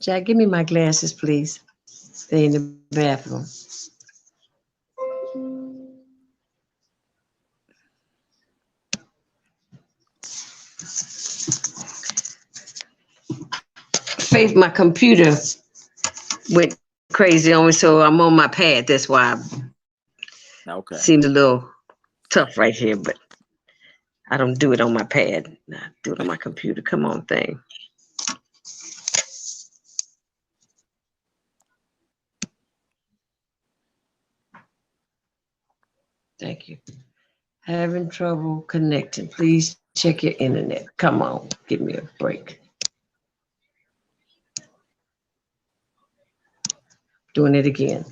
Jack, give me my glasses, please. Stay in the bathroom. Faith, my computer went crazy on me, so I'm on my pad. That's why it seems a Okay. little tough right here, but I don't do it on my pad. I do it on my computer. Come on, thing. Thank you. Having trouble connecting. Please check your internet. Come on, give me a break. Doing it again.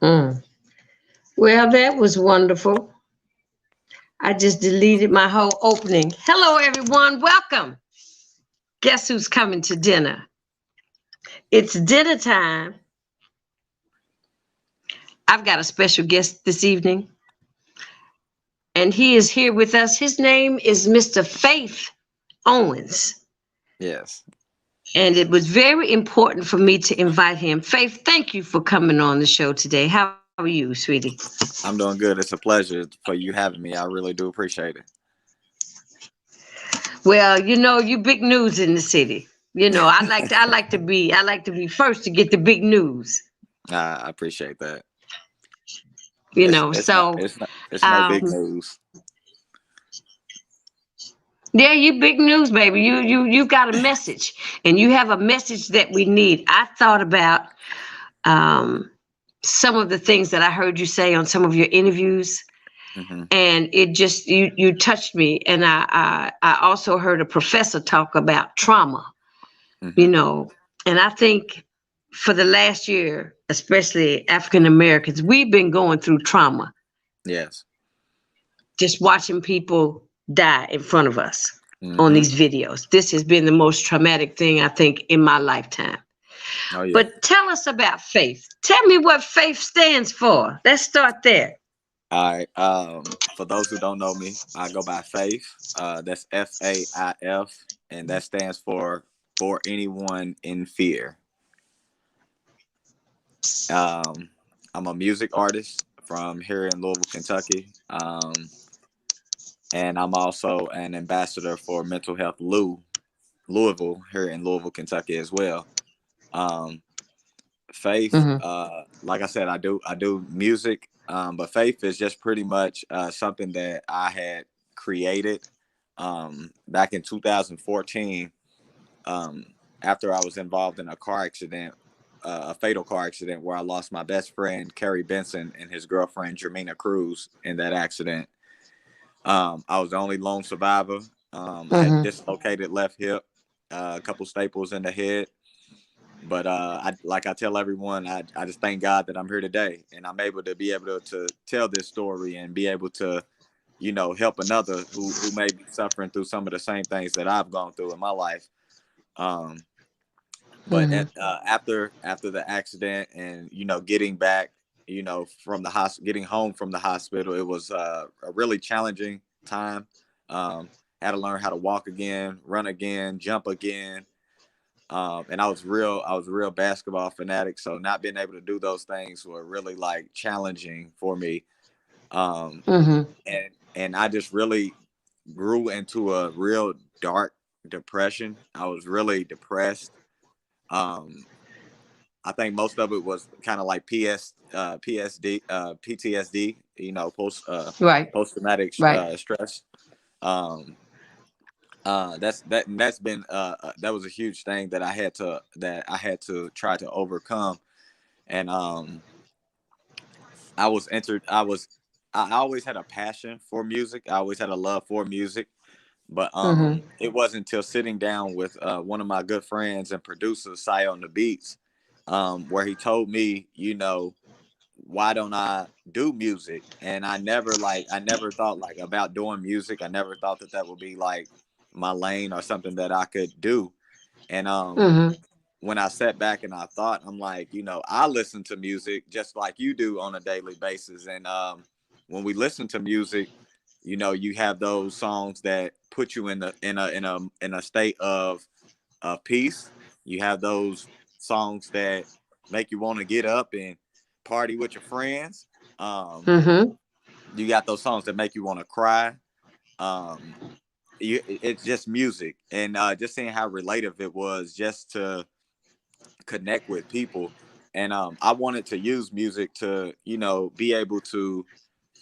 Mm. Well, that was wonderful. I just deleted my whole opening. Hello, everyone. Welcome. Guess who's coming to dinner? It's dinner time. I've got a special guest this evening, and he is here with us. His name is Mr. Faith Owens. Yes. And it was very important for me to invite him. Faith, thank you for coming on the show today. How are you, sweetie? I'm doing good. It's a pleasure for you having me. I really do appreciate it. Well, you big news in the city. I like to be first to get the big news. I appreciate that. You It's know, it's not so it's not it's no big um, news. yeah, you big news, baby. You got a message, and you have a message that we need. I thought about um, some of the things that I heard you say on some of your interviews, Hmm. and it just you touched me. And I also heard a professor talk about trauma. You Hmm. know, and I think for the last year, especially African Americans, we've been going through trauma, Yes. just watching people die in front of us on Hmm. these videos. This has been the most traumatic thing I think in my lifetime. Oh yeah. But tell us about faith. Tell me what faith stands for. Let's start there. All right. For those who don't know me, I go by Faith. That's FAIF, and that stands for anyone in fear. Um, I'm a music artist from here in Louisville, Kentucky. And I'm also an ambassador for Mental Health Louisville here in Louisville, Kentucky as well. Um, Faith, Mm-hmm. like I said, I do music, but faith is just pretty much something that I had created back in 2014, um, after I was involved in a car accident, a fatal car accident where I lost my best friend Kerry Benson and his girlfriend Jermina Cruz in that accident. I was the only lone survivor. I had Mm-hmm. dislocated left hip, a couple staples in the head. But like I tell everyone, I just thank God that I'm here today and I'm able to tell this story and be able to, help another who may be suffering through some of the same things that I've gone through in my life. Um, but Mm-hmm. after the accident and getting back, from the hospital, getting home from the hospital, it was a really challenging time. Um, had to learn how to walk again, run again, jump again. And I was a real basketball fanatic, so not being able to do those things were really like challenging for me. Um, Mm-hmm. and I just really grew into a real dark depression. I was really depressed. Um, I think most of it was kind of like PTSD, Right. post traumatic Right. stress. Um, that's been that was a huge thing that I had to try to overcome. And I was entered. I always had a passion for music. I always had a love for music. But Mm-hmm. it wasn't until sitting down with one of my good friends and producer, Cy on the Beats, where he told me, why don't I do music? And I never thought like about doing music. I never thought that that would be like my lane or something that I could do. And Mm-hmm. when I sat back and I thought, I'm like, I listen to music just like you do on a daily basis. And when we listen to music, you have those songs that put you in a state of peace. You have those songs that make you want to get up and party with your friends. Um, Mm-hmm. you got those songs that make you want to cry. Um, it's just music, and just seeing how relative it was just to connect with people. And I wanted to use music to, be able to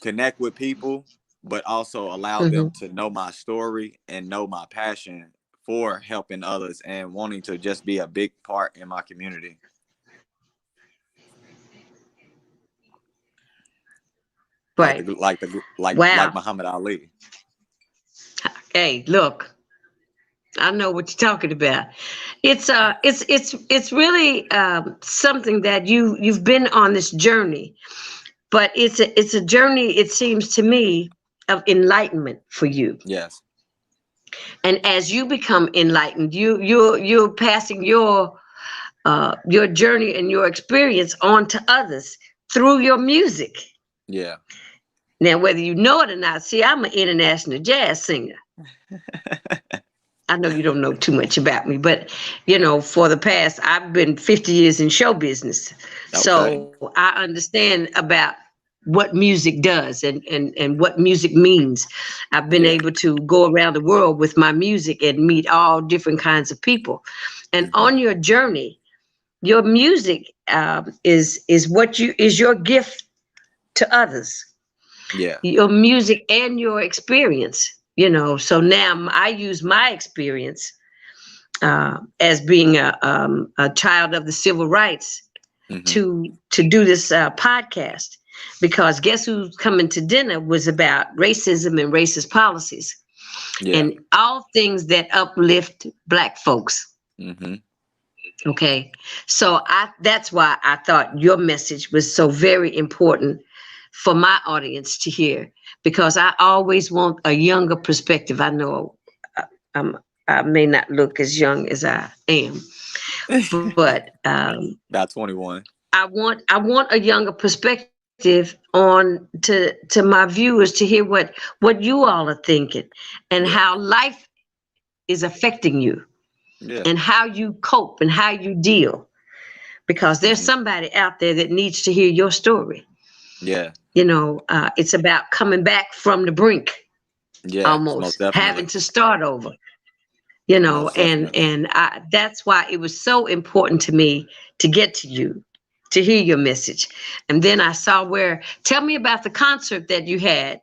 connect with people, but also allow them Mm-hmm. to know my story and know my passion for helping others and wanting to just be a big part in my community. Like Right. the like the like Wow. Muhammad Ali. Hey, look, I know what you're talking about. It's really something that you've been on this journey, but it's a journey. It seems to me of enlightenment for you. Yes. And as you become enlightened, you're passing your journey and your experience on to others through your music. Yeah. Now, whether you know it or not, see, I'm an international jazz singer. I know you don't know too much about me, but for the past, I've been 50 years in show business. Okay. So I understand about what music does and what music means. I've been Yeah. able to go around the world with my music and meet all different kinds of people. And Hmm. on your journey, your music is what you is your gift to others, Yeah. your music and your experience. So now I use my experience as being a child of the civil rights Hmm. to do this podcast, because guess who's coming to dinner was about racism and racist policies Yeah. and all things that uplift Black folks. Hmm. Okay, so that's why I thought your message was so very important for my audience to hear, because I always want a younger perspective. I know uh, I'm, I may not look as young as I am, but About 21. I want a younger perspective on to my viewers to hear what you all are thinking and how Yeah. life is affecting you Yeah. and how you cope and how you deal, because there's Hmm. somebody out there that needs to hear your story. Yeah. It's about coming back from the brink, Yeah. Most almost having definitely. to start over. Most And definitely. that's why it was so important to me to get to you, to hear your message. And then I saw where, tell me about the concert that you had.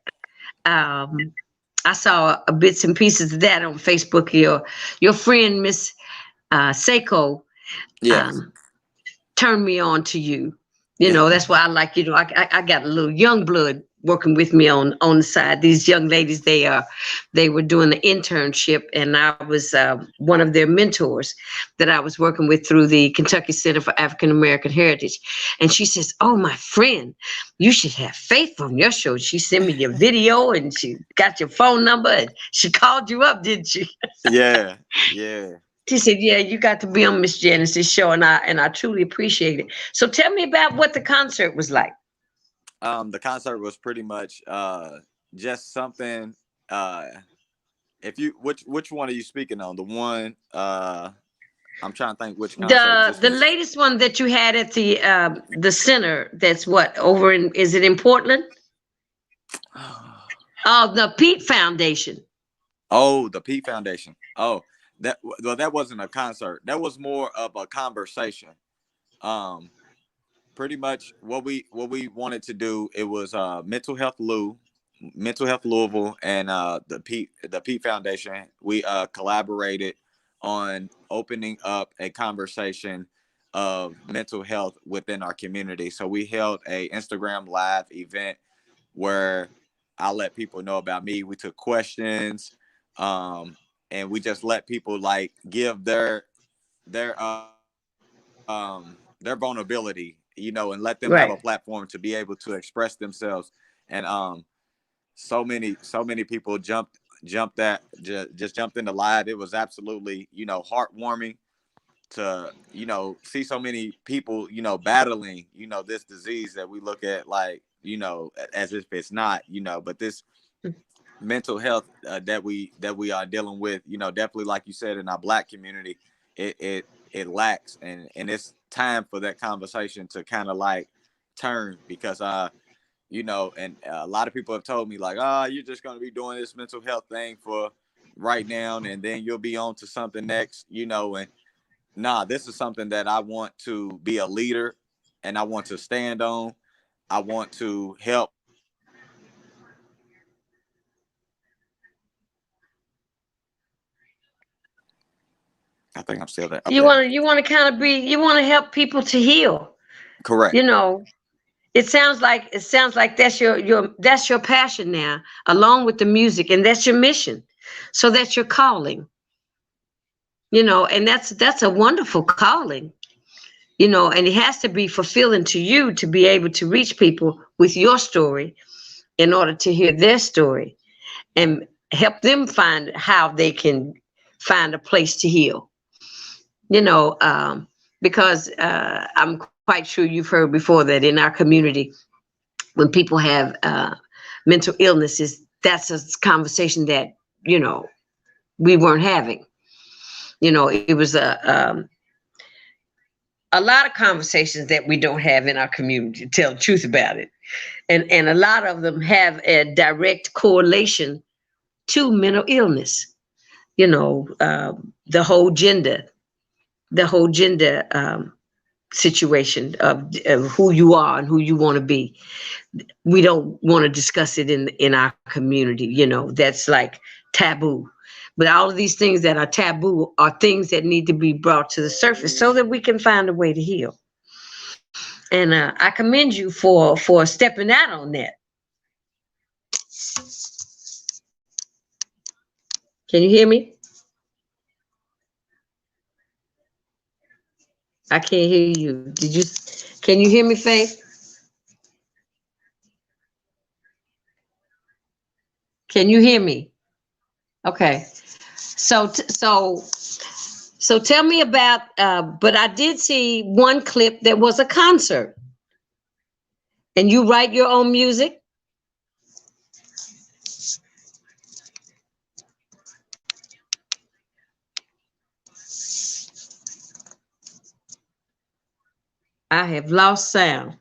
Um, I saw bits and pieces of that on Facebook. Your friend Miss Seiko Yes. um, turned me on to you. That's why I like, I got a little young blood working with me on the side. These young ladies, they were doing the internship, and I was one of their mentors that I was working with through the Kentucky Center for African American Heritage. And she says, "Oh, my friend, you should have Faith on your show." She sent me your video, and she got your phone number, and she called you up, didn't she? Yeah. Yeah. She said, "Yeah, you got to be on Miss Janice's show," and I truly appreciate it. So tell me about what the concert was like. The concert was pretty much just something. uh if you which one are you speaking on? The one I'm trying to think which concert The this the was. latest one that you had at the center, that's what, over in, is it in Portland? Oh, the Pete Foundation. Oh, the Pete Foundation. Oh, that wasn't a concert. That was more of a conversation. Um, Pretty much what we wanted to do. It was Mental Health Louisville, and the Pete Foundation. We collaborated on opening up a conversation of mental health within our community. So we held a Instagram live event where I let people know about me. We took questions, um, and we just let people like give their vulnerability, and you know, and let them have a Right. platform to be able to express themselves. And so many people just jumped into live. It was absolutely, you know, heartwarming to, you know, see so many people, you know, battling, you know, this disease that we look at like, you know, as if it's not, you know, but this mental health that we are dealing with, you know, definitely, like you said, in our Black community, it lacks, and it's time for that conversation to kind of like turn, because you know, and a lot of people have told me like, you're just going to be doing this mental health thing for right now, and then you'll be on to something next, you know. And nah, this is something that I want to be a leader, and I want to stand on. I want to help. I think I'm still there. Okay. You want to kind of be, you want to help people to heal. Correct. You know, it sounds like that's that's your passion now, along with the music, and that's your mission. So that's your calling. You know, and that's a wonderful calling. You know, and it has to be fulfilling to you to be able to reach people with your story in order to hear their story and help them find how they can find a place to heal. You know, because I'm quite sure you've heard before that in our community, when people have mental illnesses, that's a conversation that, you know, we weren't having. You know, it was a lot of conversations that we don't have in our community, to tell the truth about it. And a lot of them have a direct correlation to mental illness. You know, the whole gender situation of who you are and who you want to be. We don't want to discuss it in our community. You know, that's like taboo. But all of these things that are taboo are things that need to be brought to the surface so that we can find a way to heal. And I commend you for stepping out on that. Can you hear me? I can't hear you. Did you? Can you hear me, Faith? Can you hear me? Okay. So tell me about. But I did see one clip that was a concert, and you write your own music. I have lost sound.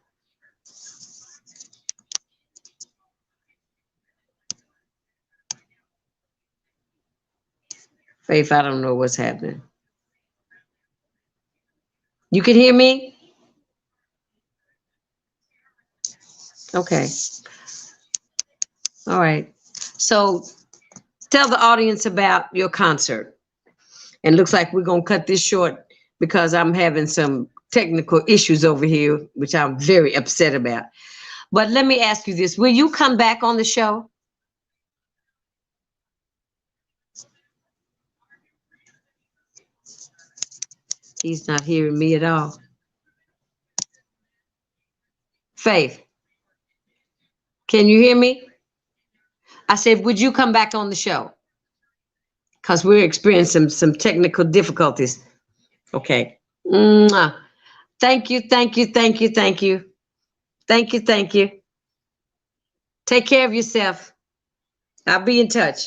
Faith, I don't know what's happening. You can hear me? Okay. All right. So tell the audience about your concert. And looks like we're going to cut this short because I'm having some technical issues over here, which I'm very upset about. But let me ask you this. Will you come back on the show? He's not hearing me at all. Faith, can you hear me? I said, would you come back on the show? Because we're experiencing some technical difficulties. Okay. Mwah. Thank you, thank you, thank you, thank you. Thank you, thank you. Take care of yourself. I'll be in touch.